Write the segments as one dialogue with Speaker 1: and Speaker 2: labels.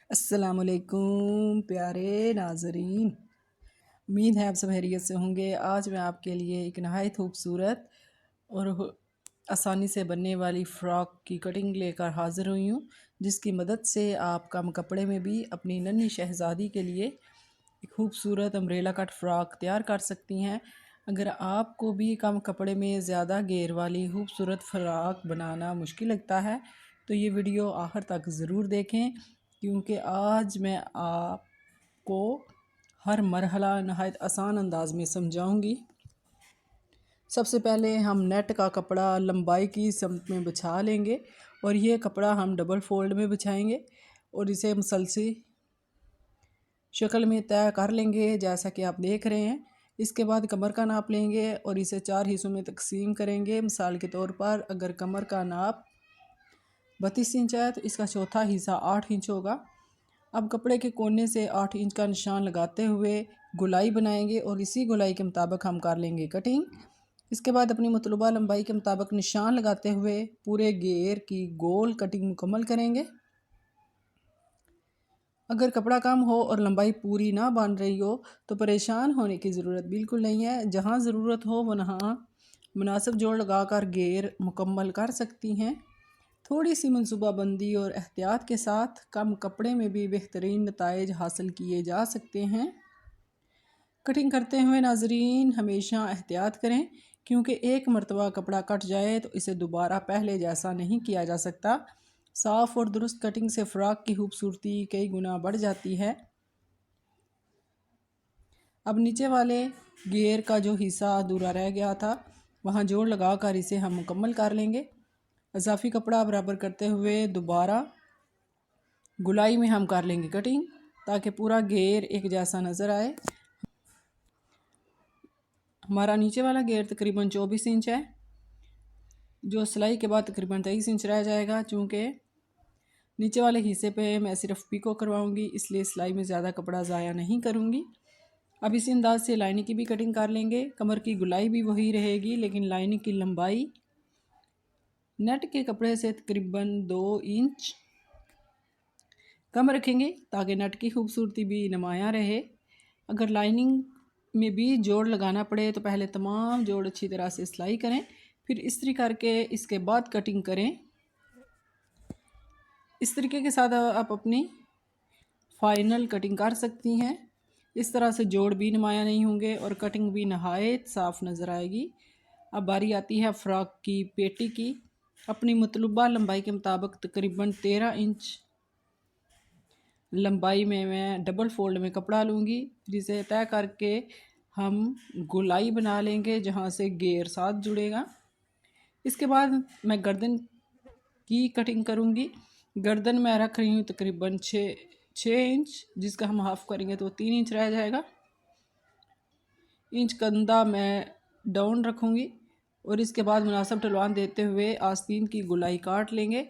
Speaker 1: अस्सलामुअलैकुम प्यारे नाजरीन, उम्मीद है आप सब खैरियत से होंगे। आज मैं आपके लिए एक नहायत खूबसूरत और आसानी से बनने वाली फ़्रॉक की कटिंग लेकर हाज़िर हुई हूँ, जिसकी मदद से आप कम कपड़े में भी अपनी नन्ही शहज़ादी के लिए एक खूबसूरत अम्ब्रेला कट फ़्रॉक तैयार कर सकती हैं। अगर आपको भी कम कपड़े में ज़्यादा घेर वाली खूबसूरत फ़्रॉक बनाना मुश्किल लगता है तो ये वीडियो आखिर तक ज़रूर देखें, क्योंकि आज मैं आपको हर मरहला नहायत आसान अंदाज में समझाऊंगी। सबसे पहले हम नेट का कपड़ा लंबाई की समत में बिछा लेंगे और ये कपड़ा हम डबल फोल्ड में बिछाएंगे और इसे मुसलसल शक्ल में तय कर लेंगे, जैसा कि आप देख रहे हैं। इसके बाद कमर का नाप लेंगे और इसे 4 हिस्सों में तकसीम करेंगे। मिसाल के तौर पर अगर कमर का नाप 32 इंच है तो इसका चौथा हिस्सा 8 इंच होगा। अब कपड़े के कोने से 8 इंच का निशान लगाते हुए गोलाई बनाएंगे और इसी गोलाई के मुताबिक हम कर लेंगे कटिंग। इसके बाद अपनी मतलूबा लंबाई के मुताबिक निशान लगाते हुए पूरे घेर की गोल कटिंग मुकम्मल करेंगे। अगर कपड़ा कम हो और लंबाई पूरी ना बन रही हो तो परेशान होने की ज़रूरत बिल्कुल नहीं है। जहाँ ज़रूरत हो वहाँ मुनासिब जोड़ लगाकर घेर मुकम्मल कर सकती हैं। थोड़ी सी मनसूबाबंदी और एहतियात के साथ कम कपड़े में भी बेहतरीन नताइज हासिल किए जा सकते हैं। कटिंग करते हुए नाजरीन हमेशा एहतियात करें, क्योंकि एक मरतबा कपड़ा कट जाए तो इसे दोबारा पहले जैसा नहीं किया जा सकता। साफ़ और दुरुस्त कटिंग से फ़्रॉक की खूबसूरती कई गुना बढ़ जाती है। अब नीचे वाले घेर का जो हिस्सा अधूरा रह गया था वहाँ जोड़ लगाकर इसे हम मुकम्मल कर लेंगे। इजाफी कपड़ा बराबर करते हुए दोबारा गुलाई में हम कर लेंगे कटिंग, ताकि पूरा घेर एक जैसा नज़र आए। हमारा नीचे वाला घेर तकरीबन 24 इंच है, जो सिलाई के बाद तकरीबन 23 इंच रह जाएगा। चूँकि नीचे वाले हिस्से पे मैं सिर्फ पिको करवाऊँगी, इसलिए सिलाई में ज़्यादा कपड़ा ज़ाया नहीं करूँगी। अब इसी अंदाज से लाइनिंग की भी कटिंग कर लेंगे। कमर की गुलाई भी वही रहेगी, लेकिन लाइनिंग की लंबाई नेट के कपड़े से तकरीबन 2 इंच कम रखेंगे, ताकि नेट की खूबसूरती भी नुमायाँ रहे। अगर लाइनिंग में भी जोड़ लगाना पड़े तो पहले तमाम जोड़ अच्छी तरह से सिलाई करें, फिर इस्त्री करके इसके बाद कटिंग करें। इस तरीके के साथ आप अपनी फ़ाइनल कटिंग कर सकती हैं। इस तरह से जोड़ भी नुमायाँ नहीं होंगे और कटिंग भी नहायत साफ़ नज़र आएगी। अब बारी आती है फ़्रॉक की पेटी की। अपनी मतलूबा लंबाई के मुताबिक तकरीबन 13 इंच लंबाई में मैं डबल फोल्ड में कपड़ा लूँगी, जिसे तय करके हम गोलाई बना लेंगे जहाँ से घेर साथ जुड़ेगा। इसके बाद मैं गर्दन की कटिंग करूँगी। गर्दन मैं रख रही हूँ तकरीबन 6 इंच, जिसका हम हाफ़ करेंगे तो 3 इंच रह जाएगा। इंच कंधा मैं डाउन रखूँगी और इसके बाद मुनासिब ढलवान देते हुए आस्तीन की गोलाई काट लेंगे।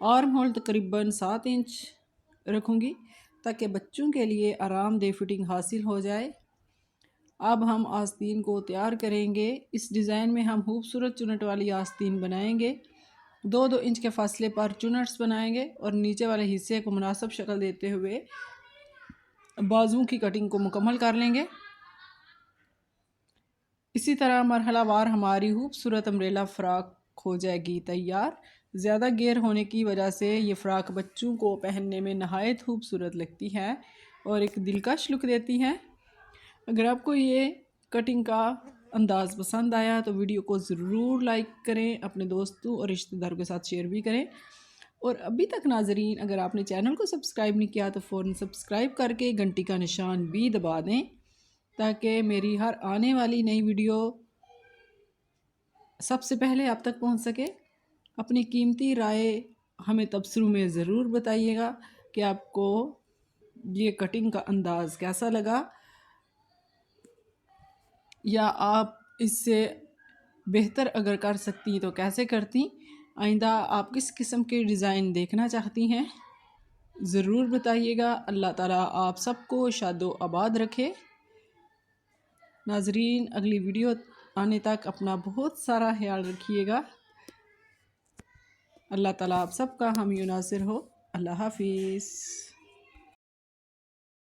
Speaker 1: आर्म होल तकरीबन 7 इंच रखूँगी, ताकि बच्चों के लिए आरामदेह फिटिंग हासिल हो जाए। अब हम आस्तीन को तैयार करेंगे। इस डिज़ाइन में हम खूबसूरत चुनट वाली आस्तीन बनाएंगे। 2-2 इंच के फासले पर चुनट्स बनाएंगे और नीचे वाले हिस्से को मुनासिब शक्ल देते हुए बाजुओं की कटिंग को मुकम्मल कर लेंगे। इसी तरह मरहलावार हमारी खूबसूरत अम्ब्रेला फ़्रॉक हो जाएगी तैयार। ज़्यादा घेर होने की वजह से ये फ़्रॉक बच्चों को पहनने में नहायत खूबसूरत लगती है और एक दिलकश लुक देती है। अगर आपको ये कटिंग का अंदाज़ पसंद आया तो वीडियो को ज़रूर लाइक करें, अपने दोस्तों और रिश्तेदारों के साथ शेयर भी करें। और अभी तक नाजरीन अगर आपने चैनल को सब्सक्राइब नहीं किया तो फ़ौरन सब्सक्राइब करके घंटी का निशान भी दबा दें, ताकि मेरी हर आने वाली नई वीडियो सबसे पहले आप तक पहुंच सके। अपनी कीमती राय हमें तबसरों में ज़रूर बताइएगा कि आपको ये कटिंग का अंदाज़ कैसा लगा, या आप इससे बेहतर अगर कर सकती तो कैसे करती। आइंदा आप किस किस्म के डिज़ाइन देखना चाहती हैं ज़रूर बताइएगा। अल्लाह ताला आप सबको शादो आबाद रखे। नाजरीन अगली वीडियो आने तक अपना बहुत सारा ख्याल रखिएगा। अल्लाह ताला आप सबका हामी नासिर हो। अल्लाह हाफिज़।